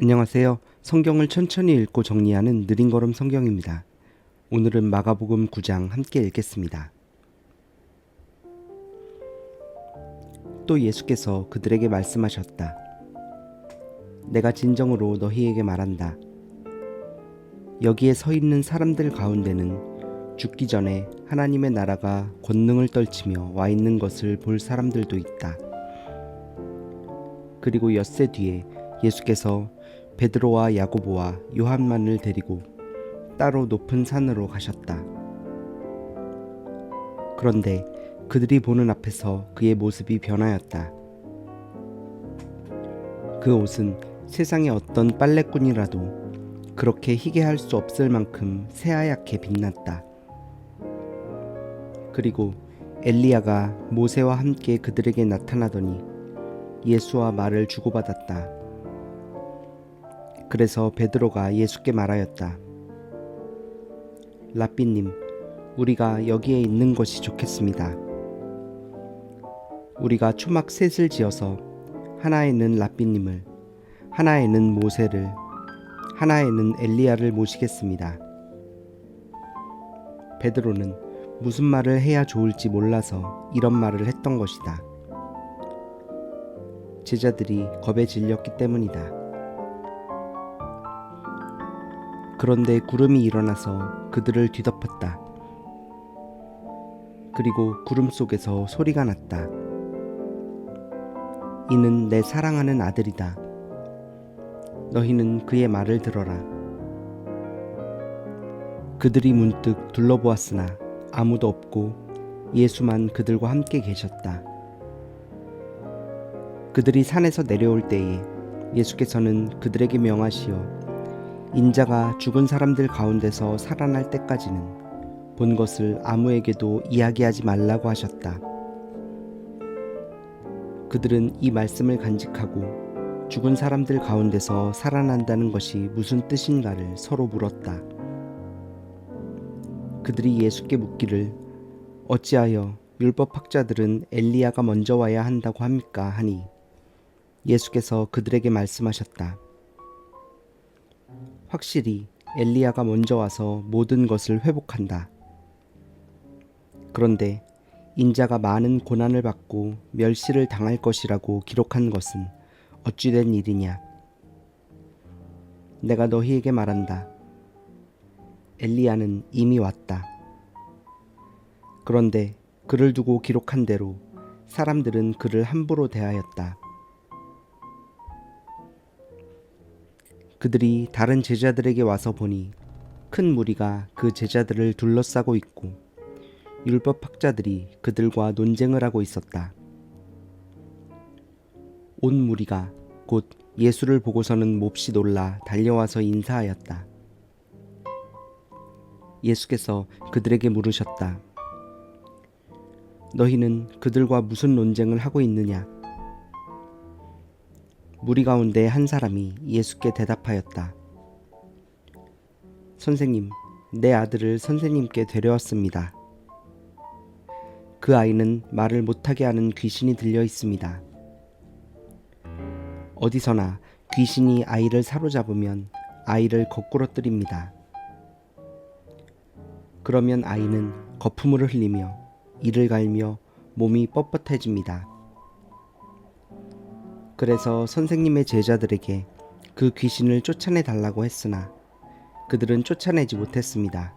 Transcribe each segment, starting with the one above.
안녕하세요. 성경을 천천히 읽고 정리하는 느린걸음 성경입니다. 오늘은 마가복음 9장 함께 읽겠습니다. 또 예수께서 그들에게 말씀하셨다. 내가 진정으로 너희에게 말한다. 여기에 서 있는 사람들 가운데는 죽기 전에 하나님의 나라가 권능을 떨치며 와 있는 것을 볼 사람들도 있다. 그리고 엿새 뒤에 예수께서 베드로와 야고보와 요한만을 데리고 따로 높은 산으로 가셨다. 그런데 그들이 보는 앞에서 그의 모습이 변하였다. 그 옷은 세상의 어떤 빨래꾼이라도 그렇게 희게 할 수 없을 만큼 새하얗게 빛났다. 그리고 엘리야가 모세와 함께 그들에게 나타나더니 예수와 말을 주고받았다. 그래서 베드로가 예수께 말하였다. 랍비님, 우리가 여기에 있는 것이 좋겠습니다. 우리가 초막 셋을 지어서 하나에는 랍비님을, 하나에는 모세를, 하나에는 엘리야를 모시겠습니다. 베드로는 무슨 말을 해야 좋을지 몰라서 이런 말을 했던 것이다. 제자들이 겁에 질렸기 때문이다. 그런데 구름이 일어나서 그들을 뒤덮었다. 그리고 구름 속에서 소리가 났다. 이는 내 사랑하는 아들이다. 너희는 그의 말을 들어라. 그들이 문득 둘러보았으나 아무도 없고 예수만 그들과 함께 계셨다. 그들이 산에서 내려올 때에 예수께서는 그들에게 명하시어 인자가 죽은 사람들 가운데서 살아날 때까지는 본 것을 아무에게도 이야기하지 말라고 하셨다. 그들은 이 말씀을 간직하고 죽은 사람들 가운데서 살아난다는 것이 무슨 뜻인가를 서로 물었다. 그들이 예수께 묻기를 어찌하여 율법학자들은 엘리야가 먼저 와야 한다고 합니까? 하니 예수께서 그들에게 말씀하셨다. 확실히 엘리야가 먼저 와서 모든 것을 회복한다. 그런데 인자가 많은 고난을 받고 멸시를 당할 것이라고 기록한 것은 어찌된 일이냐? 내가 너희에게 말한다. 엘리야는 이미 왔다. 그런데 그를 두고 기록한 대로 사람들은 그를 함부로 대하였다. 그들이 다른 제자들에게 와서 보니 큰 무리가 그 제자들을 둘러싸고 있고 율법학자들이 그들과 논쟁을 하고 있었다. 온 무리가 곧 예수를 보고서는 몹시 놀라 달려와서 인사하였다. 예수께서 그들에게 물으셨다. 너희는 그들과 무슨 논쟁을 하고 있느냐? 무리 가운데 한 사람이 예수께 대답하였다. 선생님, 내 아들을 선생님께 데려왔습니다. 그 아이는 말을 못하게 하는 귀신이 들려 있습니다. 어디서나 귀신이 아이를 사로잡으면 아이를 거꾸로 때립니다. 그러면 아이는 거품을 흘리며 이를 갈며 몸이 뻣뻣해집니다. 그래서 선생님의 제자들에게 그 귀신을 쫓아내 달라고 했으나 그들은 쫓아내지 못했습니다.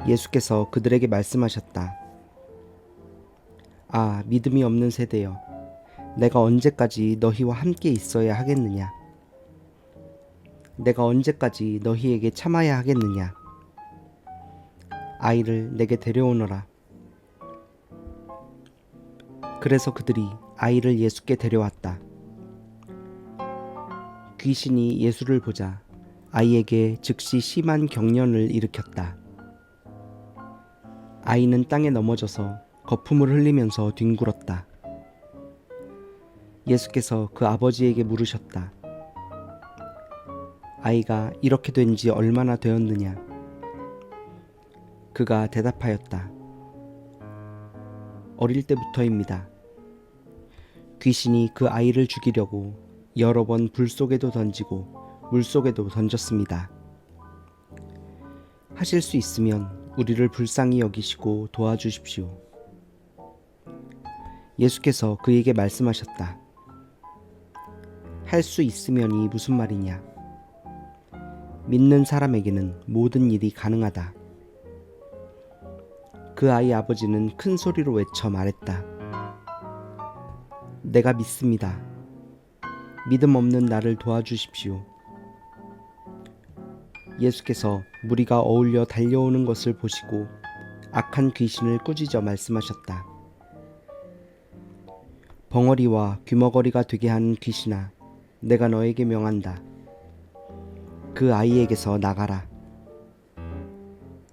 예수께서 그들에게 말씀하셨다. 아, 믿음이 없는 세대여, 내가 언제까지 너희와 함께 있어야 하겠느냐? 내가 언제까지 너희에게 참아야 하겠느냐? 아이를 내게 데려오너라. 그래서 그들이 아이를 예수께 데려왔다. 귀신이 예수를 보자 아이에게 즉시 심한 경련을 일으켰다. 아이는 땅에 넘어져서 거품을 흘리면서 뒹굴었다. 예수께서 그 아버지에게 물으셨다. 아이가 이렇게 된 지 얼마나 되었느냐? 그가 대답하였다. 어릴 때부터입니다. 귀신이 그 아이를 죽이려고 여러 번 불 속에도 던지고 물 속에도 던졌습니다. 하실 수 있으면 우리를 불쌍히 여기시고 도와주십시오. 예수께서 그에게 말씀하셨다. 할 수 있으면이 무슨 말이냐? 믿는 사람에게는 모든 일이 가능하다. 그 아이 아버지는 큰 소리로 외쳐 말했다. 내가 믿습니다. 믿음 없는 나를 도와주십시오. 예수께서 무리가 어울려 달려오는 것을 보시고 악한 귀신을 꾸짖어 말씀하셨다. 벙어리와 귀머거리가 되게 하는 귀신아, 내가 너에게 명한다. 그 아이에게서 나가라.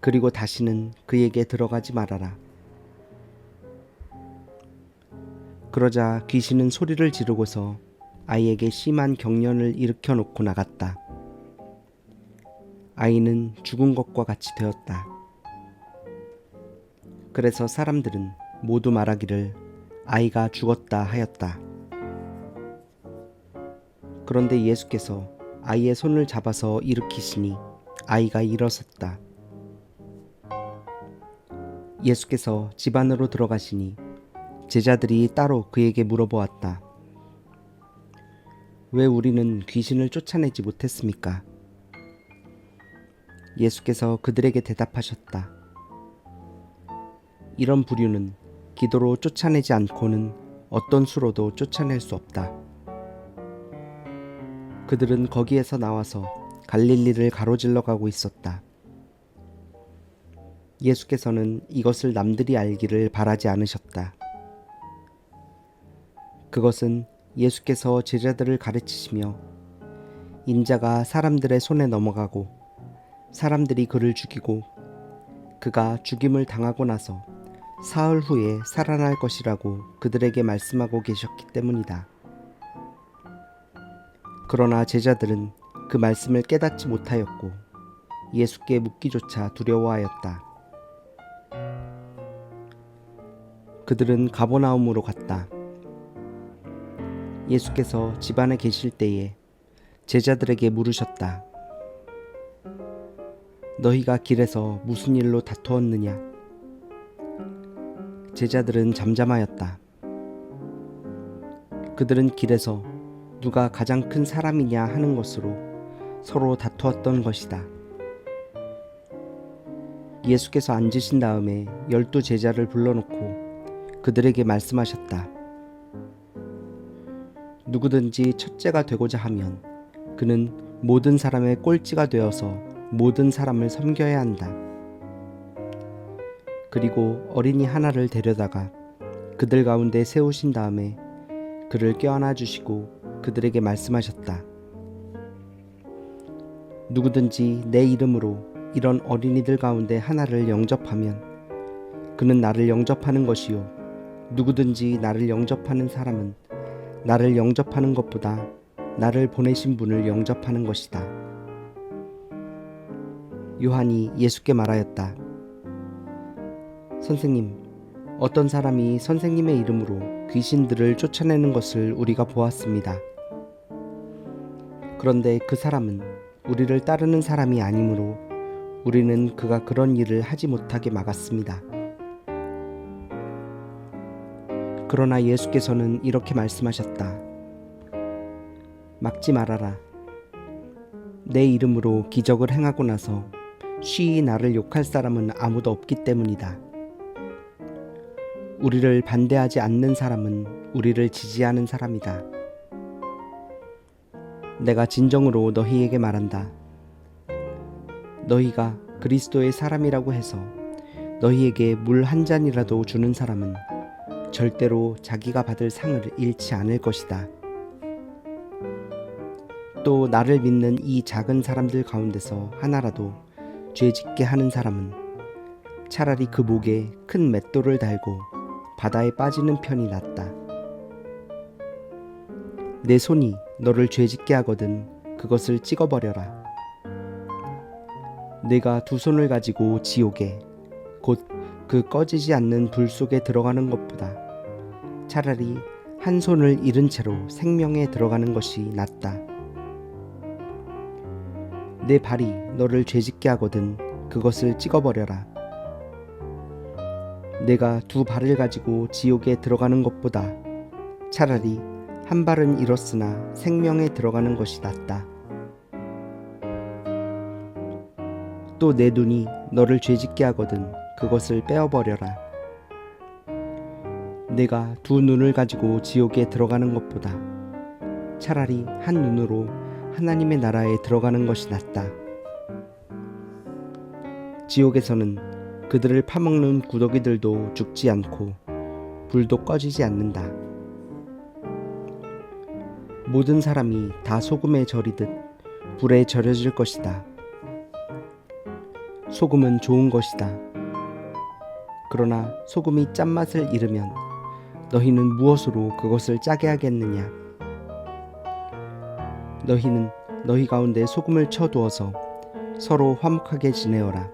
그리고 다시는 그에게 들어가지 말아라. 그러자 귀신은 소리를 지르고서 아이에게 심한 경련을 일으켜 놓고 나갔다. 아이는 죽은 것과 같이 되었다. 그래서 사람들은 모두 말하기를 아이가 죽었다 하였다. 그런데 예수께서 아이의 손을 잡아서 일으키시니 아이가 일어섰다. 예수께서 집 안으로 들어가시니 제자들이 따로 그에게 물어보았다. 왜 우리는 귀신을 쫓아내지 못했습니까? 예수께서 그들에게 대답하셨다. 이런 부류는 기도로 쫓아내지 않고는 어떤 수로도 쫓아낼 수 없다. 그들은 거기에서 나와서 갈릴리를 가로질러 가고 있었다. 예수께서는 이것을 남들이 알기를 바라지 않으셨다. 그것은 예수께서 제자들을 가르치시며 인자가 사람들의 손에 넘어가고 사람들이 그를 죽이고 그가 죽임을 당하고 나서 사흘 후에 살아날 것이라고 그들에게 말씀하고 계셨기 때문이다. 그러나 제자들은 그 말씀을 깨닫지 못하였고 예수께 묻기조차 두려워하였다. 그들은 가버나움으로 갔다. 예수께서 집 안에 계실 때에 제자들에게 물으셨다. 너희가 길에서 무슨 일로 다투었느냐? 제자들은 잠잠하였다. 그들은 길에서 누가 가장 큰 사람이냐 하는 것으로 서로 다투었던 것이다. 예수께서 앉으신 다음에 12 제자를 불러놓고 그들에게 말씀하셨다. 누구든지 첫째가 되고자 하면 그는 모든 사람의 꼴찌가 되어서 모든 사람을 섬겨야 한다. 그리고 어린이 하나를 데려다가 그들 가운데 세우신 다음에 그를 껴안아 주시고 그들에게 말씀하셨다. 누구든지 내 이름으로 이런 어린이들 가운데 하나를 영접하면 그는 나를 영접하는 것이요 누구든지 나를 영접하는 사람은 나를 영접하는 것보다 나를 보내신 분을 영접하는 것이다. 요한이 예수께 말하였다. 선생님, 어떤 사람이 선생님의 이름으로 귀신들을 쫓아내는 것을 우리가 보았습니다. 그런데 그 사람은 우리를 따르는 사람이 아니므로 우리는 그가 그런 일을 하지 못하게 막았습니다. 그러나 예수께서는 이렇게 말씀하셨다. 막지 말아라. 내 이름으로 기적을 행하고 나서 쉬이 나를 욕할 사람은 아무도 없기 때문이다. 우리를 반대하지 않는 사람은 우리를 지지하는 사람이다. 내가 진정으로 너희에게 말한다. 너희가 그리스도의 사람이라고 해서 너희에게 물 한 잔이라도 주는 사람은 절대로 자기가 받을 상을 잃지 않을 것이다. 또 나를 믿는 이 작은 사람들 가운데서 하나라도 죄짓게 하는 사람은 차라리 그 목에 큰 맷돌을 달고 바다에 빠지는 편이 낫다. 내 손이 너를 죄짓게 하거든 그것을 찍어버려라. 내가 두 손을 가지고 지옥에 곧 그 꺼지지 않는 불 속에 들어가는 것보다 차라리 한 손을 잃은 채로 생명에 들어가는 것이 낫다. 내 발이 너를 죄짓게 하거든 그것을 찍어버려라. 내가 두 발을 가지고 지옥에 들어가는 것보다 차라리 한 발은 잃었으나 생명에 들어가는 것이 낫다. 또 내 눈이 너를 죄짓게 하거든 그것을 빼어버려라. 내가 두 눈을 가지고 지옥에 들어가는 것보다 차라리 한 눈으로 하나님의 나라에 들어가는 것이 낫다. 지옥에서는 그들을 파먹는 구더기들도 죽지 않고 불도 꺼지지 않는다. 모든 사람이 다 소금에 절이듯 불에 절여질 것이다. 소금은 좋은 것이다. 그러나 소금이 짠맛을 잃으면 너희는 무엇으로 그것을 짜게 하겠느냐? 너희는 너희 가운데 소금을 쳐두어서 서로 화목하게 지내어라.